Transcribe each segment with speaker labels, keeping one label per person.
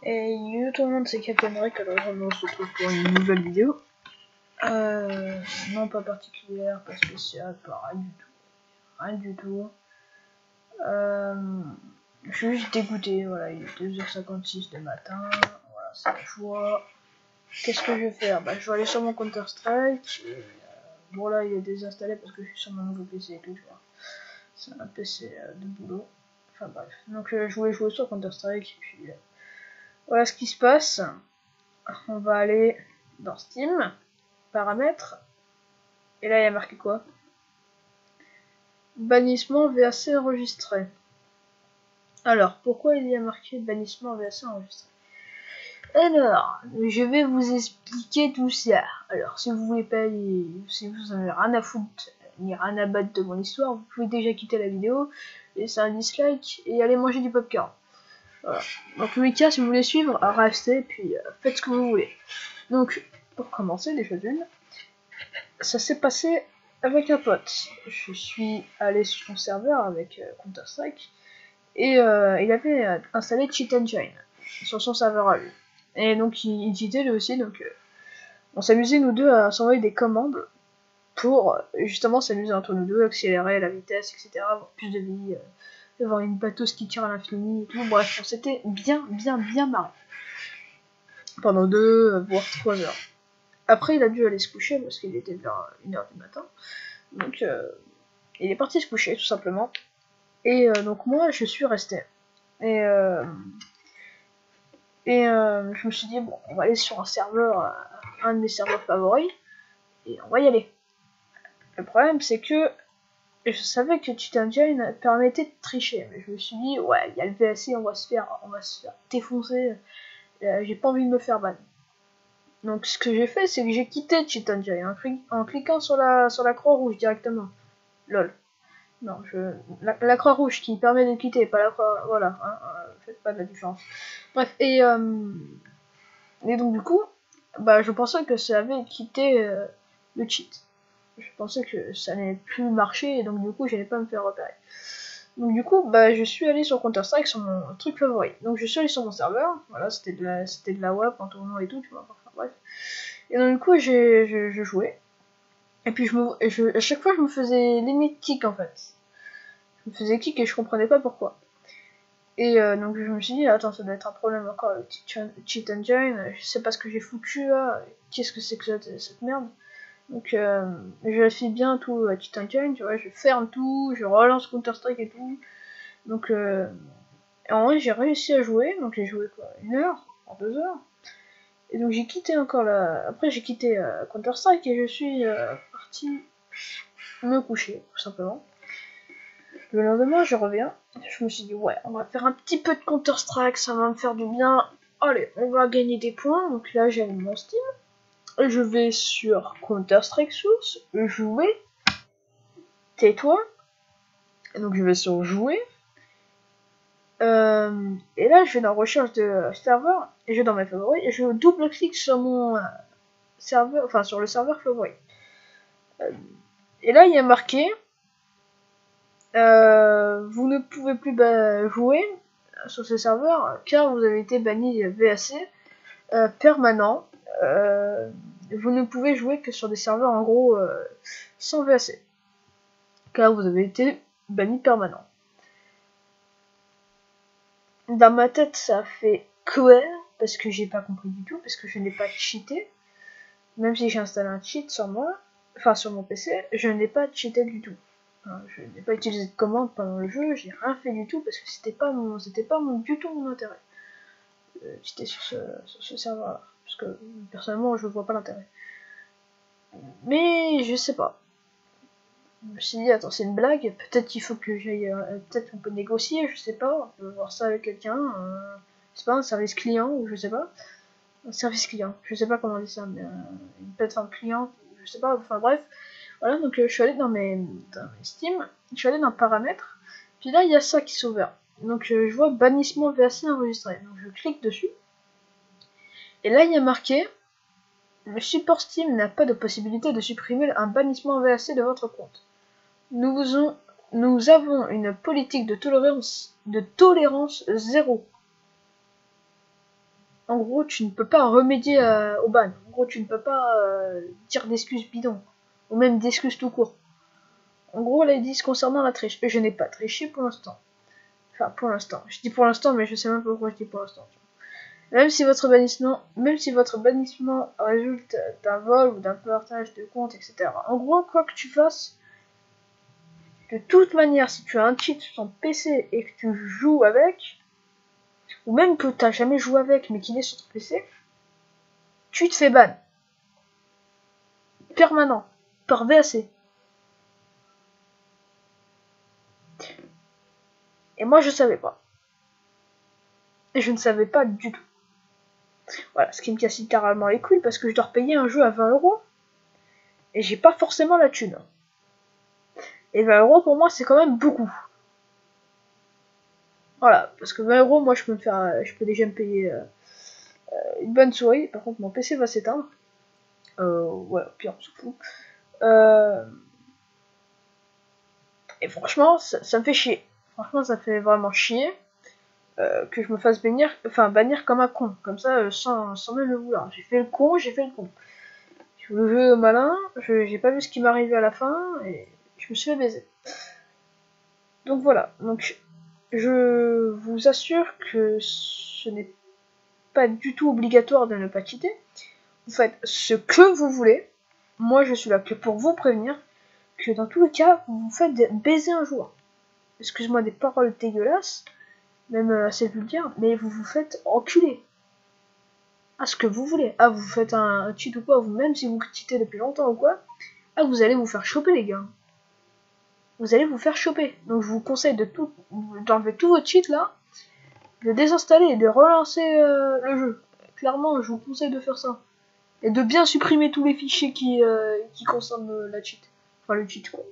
Speaker 1: Et yo tout le monde, c'est Captain Rick, alors on se retrouve pour une nouvelle vidéo. Non pas particulière, pas spéciale, pas rien du tout. Rien du tout. Je suis juste dégoûté, voilà, il est 2h56 du matin, voilà, c'est la joie. Qu'est-ce que je vais faire? Bah je vais aller sur mon Counter Strike, et bon là il est désinstallé parce que je suis sur mon nouveau PC et tout, tu vois. C'est un PC de boulot. Enfin bref, donc je voulais jouer sur Counter Strike, et puis voilà ce qui se passe. On va aller dans Steam, paramètres, et là il y a marqué quoi? Bannissement VAC enregistré. Alors, pourquoi il y a marqué bannissement VAC enregistré? Alors, je vais vous expliquer tout ça. Alors, si vous voulez pas, si vous en avez rien à foutre, ni rien à battre de mon histoire, vous pouvez déjà quitter la vidéo, laisser un dislike et aller manger du popcorn. Voilà. Dans tous les cas, si vous voulez suivre, restez, puis faites ce que vous voulez. Donc, pour commencer, déjà d'une, ça s'est passé avec un pote. Je suis allé sur son serveur avec Counter-Strike, et il avait installé Cheat Engine sur son serveur à lui. Et donc il cheatait lui aussi, donc on s'amusait nous deux à s'envoyer des commandes pour justement s'amuser entre nous deux, accélérer la vitesse, etc., avoir plus de vie, avoir une batteuse qui tire à l'infini et tout. Bref, on s'était bien marré pendant 2 voire 3 heures. Après, il a dû aller se coucher parce qu'il était vers 1h du matin. Donc, il est parti se coucher tout simplement. Et donc moi, je suis resté. Et je me suis dit, bon, on va aller sur un serveur, un de mes serveurs favoris, et on va y aller. Le problème, c'est que je savais que Cheat Engine permettait de tricher, mais je me suis dit, ouais, il y a le VSC, on va se faire défoncer, j'ai pas envie de me faire ban. Donc ce que j'ai fait, c'est que j'ai quitté Cheat Engine en cliquant sur la croix rouge directement. Lol. Non, la croix rouge qui permet de quitter, pas la croix, voilà, hein, faites pas de la différence. Bref, et donc du coup, bah je pensais que ça avait quitté le cheat. Je pensais que ça n'allait plus marcher, et donc du coup, j'allais pas me faire repérer. Donc du coup, bah je suis allé sur Counter-Strike, sur mon truc favori. Donc je suis allé sur mon serveur, voilà, c'était de la WAP en tournoi et tout, tu vois, enfin bref. Et donc du coup, je jouais. Et puis à chaque fois, je me faisais limite kick en fait. Je me faisais kick et je comprenais pas pourquoi. Et donc je me suis dit, attends, ça doit être un problème encore avec Cheat Engine, je sais pas ce que j'ai foutu là, qu'est-ce que c'est que cette merde. Donc je vérifie bien tout à Cheat Engine, tu vois, je ferme tout, je relance Counter-Strike et tout. Donc en vrai j'ai réussi à jouer, donc j'ai joué quoi, 1 heure, en 2 heures. Et donc j'ai quitté encore après j'ai quitté Counter-Strike et je suis parti me coucher, tout simplement. Le lendemain, je reviens, je me suis dit, ouais, on va faire un petit peu de Counter-Strike, ça va me faire du bien. Allez, on va gagner des points. Donc là, j'ai mon Steam. Et je vais sur Counter-Strike Source, jouer, tais-toi. Donc je vais sur jouer. Et là, je vais dans recherche de serveur, et je vais dans mes favoris, et je double-clique sur mon serveur, enfin sur le serveur favori. Et là, il y a marqué, vous ne pouvez plus jouer sur ce serveur car vous avez été banni VAC permanent. Vous ne pouvez jouer que sur des serveurs en gros sans VAC car vous avez été banni permanent. Dans ma tête ça fait quoi parce que j'ai pas compris du tout, parce que je n'ai pas cheaté, même si j'ai installé un cheat sur moi, enfin sur mon PC, je n'ai pas cheaté du tout. Je n'ai pas utilisé de commande pendant le jeu, j'ai rien fait du tout parce que c'était pas du tout mon intérêt. J'étais sur ce serveur-là, parce que personnellement je vois pas l'intérêt. Mais je sais pas. Je me suis dit, attends, c'est une blague, peut-être qu'il faut que j'aille, peut-être on peut négocier, je sais pas, on peut voir ça avec quelqu'un, c'est pas un service client ou je sais pas. Un service client, je sais pas comment on dit ça, mais une plateforme client, je sais pas, enfin bref. Voilà, donc je suis allé dans mes Steam, je suis allé dans paramètres, puis là il y a ça qui s'est ouvert. Donc je vois bannissement VAC enregistré, donc je clique dessus, et là il y a marqué, le support Steam n'a pas de possibilité de supprimer un bannissement VAC de votre compte. Nous avons une politique de tolérance 0. en gros, tu ne peux pas remédier au ban. En gros, tu ne peux pas dire d'excuses bidons. Ou même d'excuses tout court. En gros, là, ils disent concernant la triche. Et je n'ai pas triché pour l'instant. Enfin, pour l'instant. Je dis pour l'instant, mais je sais même pas pourquoi je dis pour l'instant. Même si votre bannissement résulte d'un vol ou d'un partage de compte, etc. En gros, quoi que tu fasses, de toute manière, si tu as un cheat sur ton PC et que tu joues avec, ou même que tu n'as jamais joué avec mais qu'il est sur ton PC, tu te fais ban. Permanent. Par VAC. Et moi, je savais pas. Et je ne savais pas du tout. Voilà, ce qui me casse littéralement les couilles parce que je dois repayer un jeu à 20€. Et j'ai pas forcément la thune. Et 20€ pour moi, c'est quand même beaucoup. Voilà, parce que 20€, moi, je peux déjà me payer une bonne souris. Par contre, mon PC va s'éteindre. Ouais, pire, on s'en fout. Et franchement, ça me fait chier. Franchement, ça fait vraiment chier que je me fasse bannir comme un con. Comme ça, sans même le vouloir. J'ai fait le con. Je voulais jouer au malin, j'ai pas vu ce qui m'arrivait à la fin, et je me suis fait baiser. Donc voilà, donc je vous assure que ce n'est pas du tout obligatoire de ne pas cheater. Vous faites ce que vous voulez. Moi, je suis là que pour vous prévenir que dans tous les cas, vous vous faites baiser un joueur. Excuse-moi des paroles dégueulasses, même assez vulgaires, mais vous vous faites enculer. À ce que vous voulez. Ah, vous faites un cheat ou quoi, vous même si vous cheatez depuis longtemps ou quoi, ah, vous allez vous faire choper, les gars. Vous allez vous faire choper. Donc, je vous conseille d'enlever tous vos cheats là, de désinstaller et de relancer le jeu. Clairement, je vous conseille de faire ça. Et de bien supprimer tous les fichiers qui concernent la cheat. Enfin, le cheat, quoi.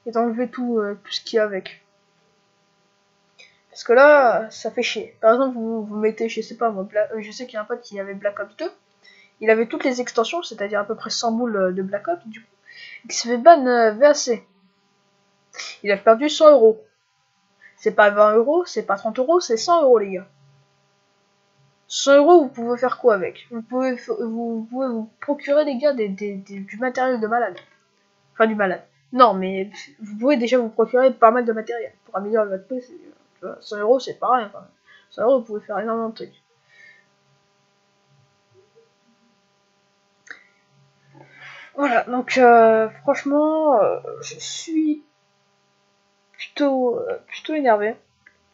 Speaker 1: Et d'enlever tout ce qu'il y a avec. Parce que là, ça fait chier. Par exemple, vous mettez, je sais pas moi, je sais qu'il y a un pote qui avait Black Ops 2. Il avait toutes les extensions, c'est-à-dire à peu près 100 boules de Black Ops, du coup. Il se fait ban VAC. Il a perdu 100€. C'est pas 20€, c'est pas 30€, c'est 100€, les gars. 100€, vous pouvez faire quoi avec? Vous pouvez vous procurer, les gars, du matériel de malade. Enfin, du malade. Non, mais vous pouvez déjà vous procurer pas mal de matériel pour améliorer votre PC. 100€, c'est pas rien, quand même. 100€, vous pouvez faire énormément de trucs. Voilà, donc franchement, je suis plutôt énervé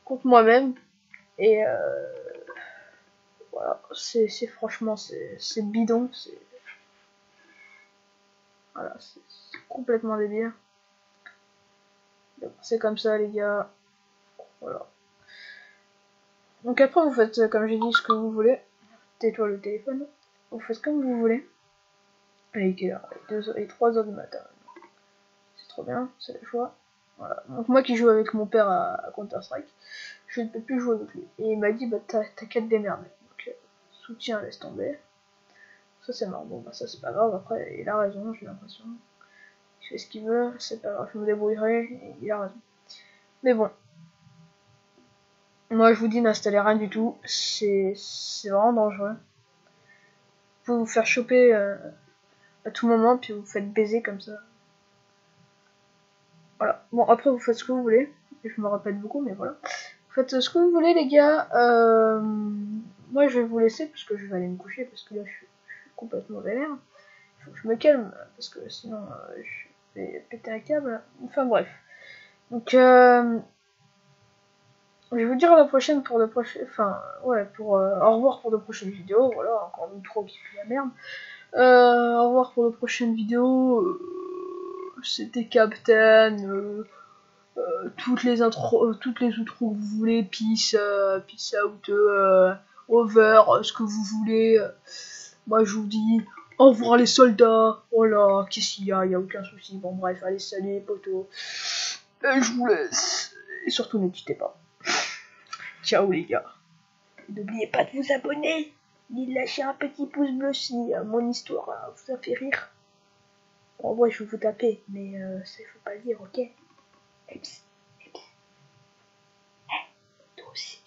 Speaker 1: contre moi-même. Et voilà, c'est franchement, c'est bidon. Voilà, c'est complètement débile. C'est comme ça, les gars. Voilà. Donc après, vous faites, comme j'ai dit, ce que vous voulez. Tais-toi le téléphone. Vous faites comme vous voulez. Avec 2 et 3h du matin. C'est trop bien, c'est le choix. Voilà. Donc moi qui joue avec mon père à Counter-Strike, je ne peux plus jouer avec lui. Et il m'a dit, bah t'as qu'à te démerder. Donc soutien, laisse tomber. Ça c'est marrant. Bon bah ça c'est pas grave, après il a raison, j'ai l'impression. Il fait ce qu'il veut, c'est pas grave, je me débrouillerai, et il a raison. Mais bon. Moi je vous dis, n'installez rien du tout, c'est vraiment dangereux. Vous pouvez vous faire choper à tout moment, puis vous faites baiser comme ça. Voilà. Bon, après vous faites ce que vous voulez. Je me répète beaucoup, mais voilà. Vous faites ce que vous voulez, les gars. Moi je vais vous laisser, parce que je vais aller me coucher, parce que là je suis complètement vénère. Il faut que je me calme, parce que sinon je vais péter un câble. Enfin bref. Donc je vais vous dire à la prochaine pour de prochaines. Enfin, ouais, pour au revoir pour de prochaines vidéos. Voilà, encore une trop qui fait la merde. Au revoir pour de prochaines vidéos. C'était Captain. Toutes les outros que vous voulez. Peace out. Over. Ce que vous voulez. Moi, je vous dis au revoir les soldats. Voilà, qu'est-ce qu'il y a? Il y a aucun souci. Bon, bref, allez, salut les potos. Et je vous laisse. Et surtout, n'hésitez pas. Ciao les gars. N'oubliez pas de vous abonner, ni de lâcher un petit pouce bleu si mon histoire vous a fait rire. En vrai, je vais vous taper, mais ça il faut pas le dire, ok? Toi aussi.